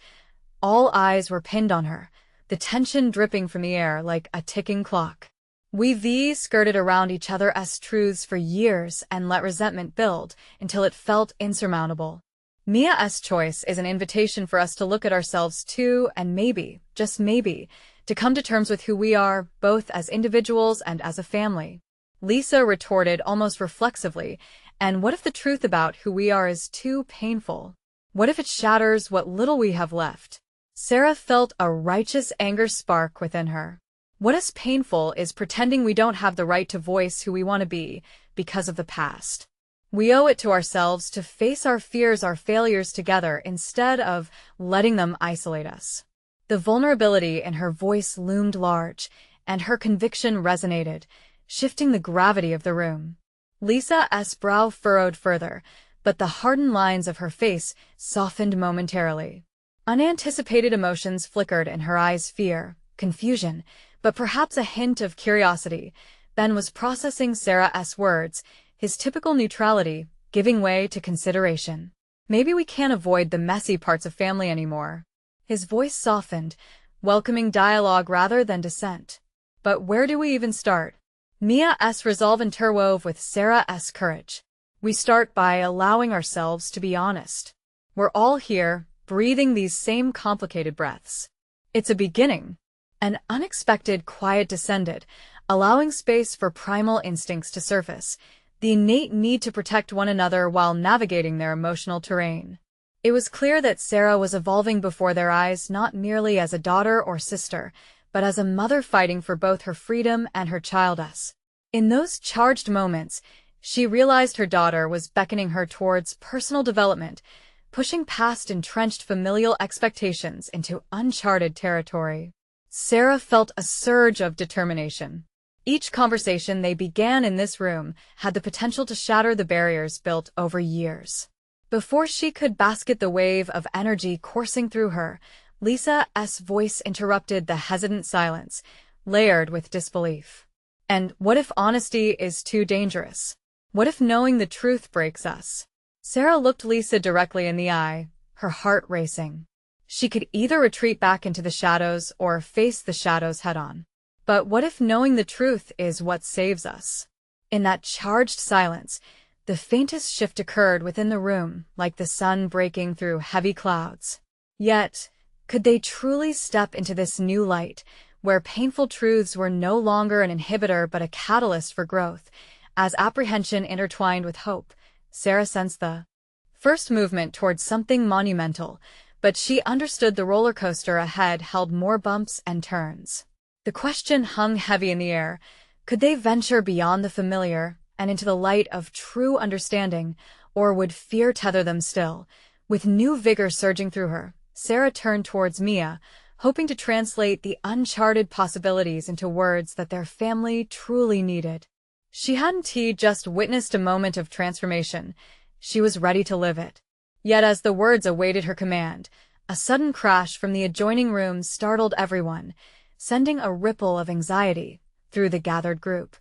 All eyes were pinned on her, the tension dripping from the air like a ticking clock. We've skirted around each other as truths for years and let resentment build until it felt insurmountable. Mia's choice is an invitation for us to look at ourselves too, and maybe, just maybe, to come to terms with who we are, both as individuals and as a family. Lisa retorted almost reflexively, and what if the truth about who we are is too painful? What if it shatters what little we have left? Sarah felt a righteous anger spark within her. What is painful is pretending we don't have the right to voice who we want to be because of the past. We owe it to ourselves to face our fears, our failures together instead of letting them isolate us. The vulnerability in her voice loomed large, and her conviction resonated, shifting the gravity of the room. Lisa's brow furrowed further, but the hardened lines of her face softened momentarily. Unanticipated emotions flickered in her eyes: fear, confusion, but perhaps a hint of curiosity. Ben was processing Sarah's words, his typical neutrality giving way to consideration. "Maybe we can't avoid the messy parts of family anymore." His voice softened, welcoming dialogue rather than dissent. "But where do we even start?" Mia's resolve interwove with Sarah's courage. "We start by allowing ourselves to be honest. We're all here, breathing these same complicated breaths. It's a beginning." An unexpected quiet descended, allowing space for primal instincts to surface, the innate need to protect one another while navigating their emotional terrain. It was clear that Sarah was evolving before their eyes, not merely as a daughter or sister, but as a mother fighting for both her freedom and her child's. In those charged moments, She realized her daughter was beckoning her towards personal development, pushing past entrenched familial expectations into uncharted territory. Sarah felt a surge of determination. Each conversation they began in this room had the potential to shatter the barriers built over years. Before she could basket the wave of energy coursing through her, Lisa's voice interrupted the hesitant silence, layered with disbelief. And what if honesty is too dangerous? What if knowing the truth breaks us? Sarah looked Lisa directly in the eye, her heart racing. She could either retreat back into the shadows or face the shadows head-on. But what if knowing the truth is what saves us? In that charged silence, the faintest shift occurred within the room, like the sun breaking through heavy clouds. Yet, could they truly step into this new light, where painful truths were no longer an inhibitor but a catalyst for growth? As apprehension intertwined with hope, Sarah sensed the first movement towards something monumental, but she understood the roller coaster ahead held more bumps and turns. The question hung heavy in the air. Could they venture beyond the familiar and into the light of true understanding, or would fear tether them still? With new vigor surging through her, Sarah turned towards Mia, hoping to translate the uncharted possibilities into words that their family truly needed. She hadn't just witnessed a moment of transformation. She was ready to live it. Yet as the words awaited her command, a sudden crash from the adjoining room startled everyone, sending a ripple of anxiety through the gathered group.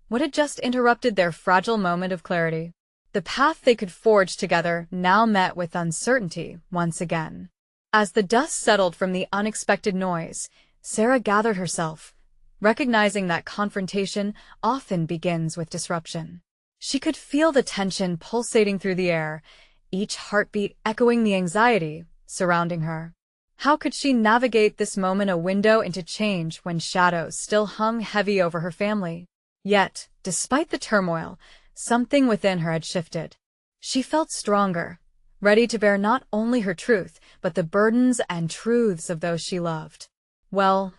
What had just interrupted their fragile moment of clarity? The path they could forge together now met with uncertainty once again. As the dust settled from the unexpected noise, Sarah gathered herself, recognizing that confrontation often begins with disruption. She could feel the tension pulsating through the air, each heartbeat echoing the anxiety surrounding her. How could she navigate this moment, a window into change, when shadows still hung heavy over her family? Yet, despite the turmoil, something within her had shifted. She felt stronger, ready to bear not only her truth, but the burdens and truths of those she loved. Well,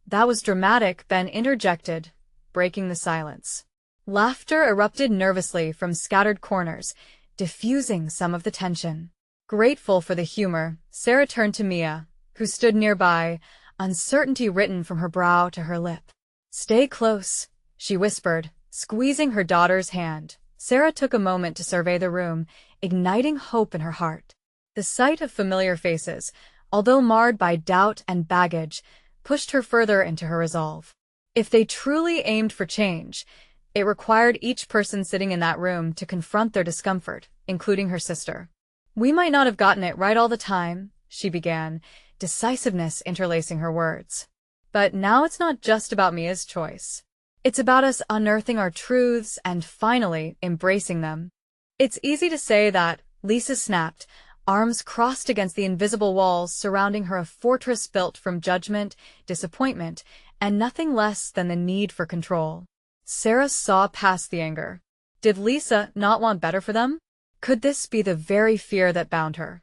that was dramatic, Ben interjected, breaking the silence. Laughter erupted nervously from scattered corners, diffusing some of the tension. Grateful for the humor, Sarah turned to Mia, who stood nearby, uncertainty written from her brow to her lip. "Stay close," she whispered, squeezing her daughter's hand. Sarah took a moment to survey the room, igniting hope in her heart. The sight of familiar faces, although marred by doubt and baggage, pushed her further into her resolve. If they truly aimed for change, it required each person sitting in that room to confront their discomfort, including her sister. "We might not have gotten it right all the time," she began, decisiveness interlacing her words. "But now it's not just about Mia's choice. It's about us unearthing our truths and finally embracing them." "It's easy to say that," Lisa snapped, arms crossed against the invisible walls surrounding her, a fortress built from judgment, disappointment, and nothing less than the need for control. Sarah saw past the anger. Did Lisa not want better for them? Could this be the very fear that bound her?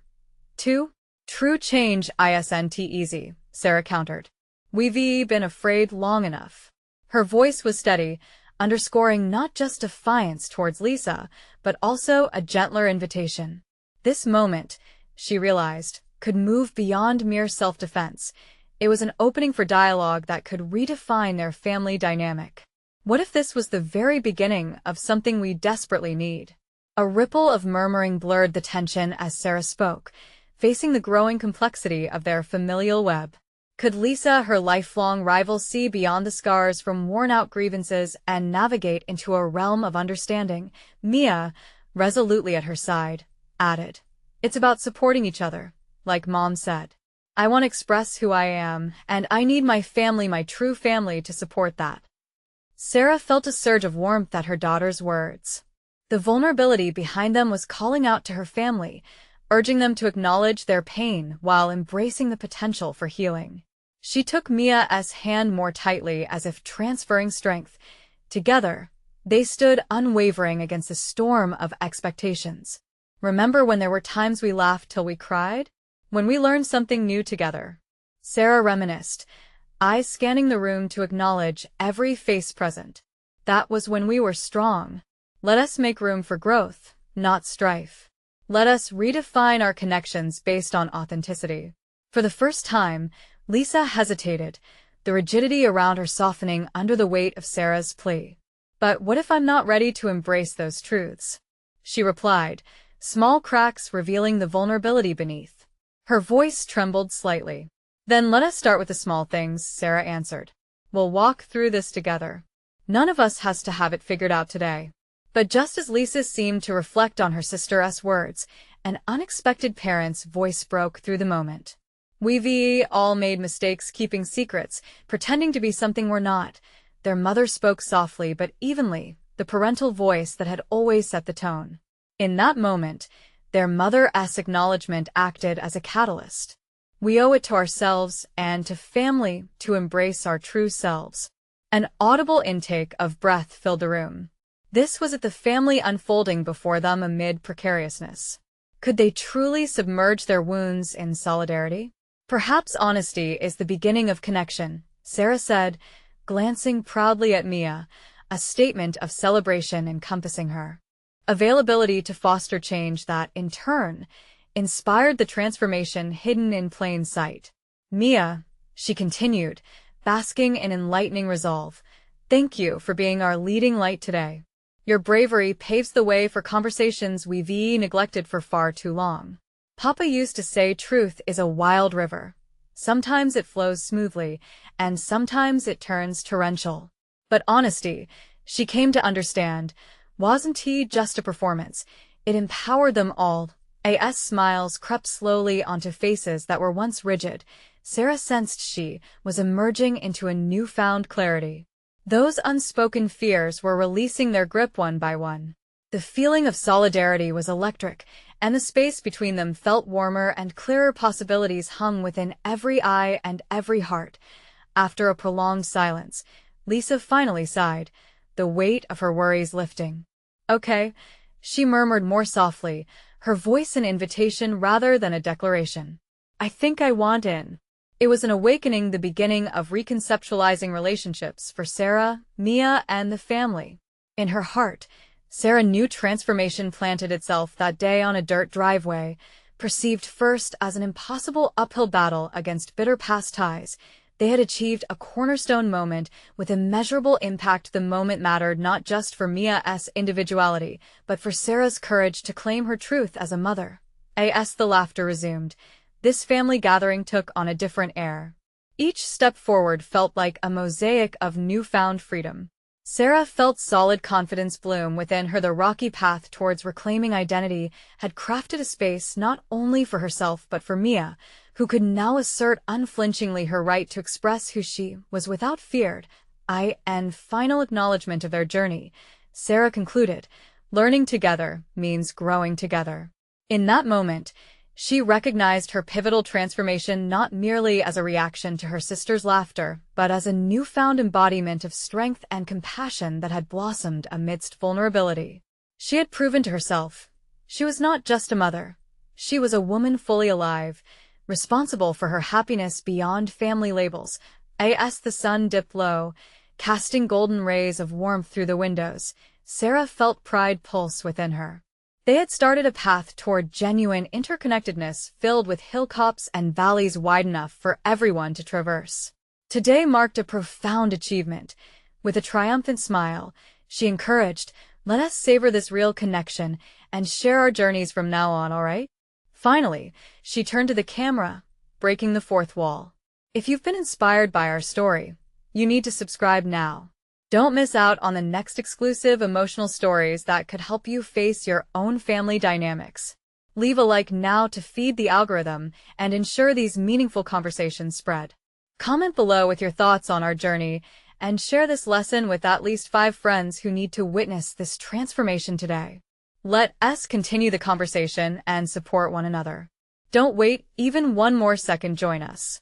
True change isn't easy, Sarah countered. We've been afraid long enough. Her voice was steady, underscoring not just defiance towards Lisa, but also a gentler invitation. This moment, she realized, could move beyond mere self-defense. It was an opening for dialogue that could redefine their family dynamic. What if this was the very beginning of something we desperately need? A ripple of murmuring blurred the tension as Sarah spoke, facing the growing complexity of their familial web. Could Lisa, her lifelong rival, see beyond the scars from worn-out grievances and navigate into a realm of understanding? Mia, resolutely at her side, added, "It's about supporting each other, like Mom said. I want to express who I am, and I need my family, my true family, to support that." Sarah felt a surge of warmth at her daughter's words. The vulnerability behind them was calling out to her family, urging them to acknowledge their pain while embracing the potential for healing. She took Mia's hand more tightly, as if transferring strength. Together, they stood unwavering against a storm of expectations. "Remember when there were times we laughed till we cried? When we learned something new together?" Sarah reminisced, eyes scanning the room to acknowledge every face present. "That was when we were strong." Let us make room for growth, not strife. Let us redefine our connections based on authenticity. For the first time, Lisa hesitated, the rigidity around her softening under the weight of Sarah's plea. But what if I'm not ready to embrace those truths? She replied, small cracks revealing the vulnerability beneath. Her voice trembled slightly. Then let us start with the small things, Sarah answered. We'll walk through this together. None of us has to have it figured out today. But just as Lisa seemed to reflect on her sister's words, an unexpected parent's voice broke through the moment. We've all made mistakes keeping secrets, pretending to be something we're not. Their mother spoke softly but evenly, the parental voice that had always set the tone. In that moment, their mother's acknowledgement acted as a catalyst. We owe it to ourselves and to family to embrace our true selves. An audible intake of breath filled the room. This was the family unfolding before them amid precariousness. Could they truly submerge their wounds in solidarity? Perhaps honesty is the beginning of connection, Sarah said, glancing proudly at Mia, a statement of celebration encompassing her. Availability to foster change that, in turn, inspired the transformation hidden in plain sight. Mia, she continued, basking in enlightening resolve, thank you for being our leading light today. Your bravery paves the way for conversations we've neglected for far too long. Papa used to say truth is a wild river. Sometimes it flows smoothly, and sometimes it turns torrential. But honesty, she came to understand, wasn't just a performance. It empowered them all. As smiles crept slowly onto faces that were once rigid, Sarah sensed she was emerging into a newfound clarity. Those unspoken fears were releasing their grip one by one. The feeling of solidarity was electric, and the space between them felt warmer and clearer. Possibilities hung within every eye and every heart. After a prolonged silence, Lisa finally sighed, the weight of her worries lifting. Okay, she murmured more softly, her voice an invitation rather than a declaration. I think I want in. It was an awakening, the beginning of reconceptualizing relationships for Sarah, Mia, and the family. In her heart, Sarah knew transformation planted itself that day on a dirt driveway, perceived first as an impossible uphill battle against bitter past ties. They had achieved a cornerstone moment with immeasurable impact. The moment mattered not just for Mia's individuality, but for Sarah's courage to claim her truth as a mother. As the laughter resumed, this family gathering took on a different air. Each step forward felt like a mosaic of newfound freedom. Sarah felt solid confidence bloom within her. The rocky path towards reclaiming identity had crafted a space not only for herself but for Mia, who could now assert unflinchingly her right to express who she was without fear. And final acknowledgement of their journey, Sarah concluded, learning together means growing together. In that moment, she recognized her pivotal transformation not merely as a reaction to her sister's laughter, but as a newfound embodiment of strength and compassion that had blossomed amidst vulnerability. She had proven to herself she was not just a mother. She was a woman fully alive, responsible for her happiness beyond family labels. As the sun dipped low, casting golden rays of warmth through the windows, Sarah felt pride pulse within her. They had started a path toward genuine interconnectedness filled with hilltops and valleys wide enough for everyone to traverse. Today marked a profound achievement. With a triumphant smile, she encouraged, let us savor this real connection and share our journeys from now on, all right? Finally, she turned to the camera, breaking the fourth wall. If you've been inspired by our story, you need to subscribe now. Don't miss out on the next exclusive emotional stories that could help you face your own family dynamics. Leave a like now to feed the algorithm and ensure these meaningful conversations spread. Comment below with your thoughts on our journey and share this lesson with at least 5 friends who need to witness this transformation today. Let us continue the conversation and support one another. Don't wait even one more second. Join us.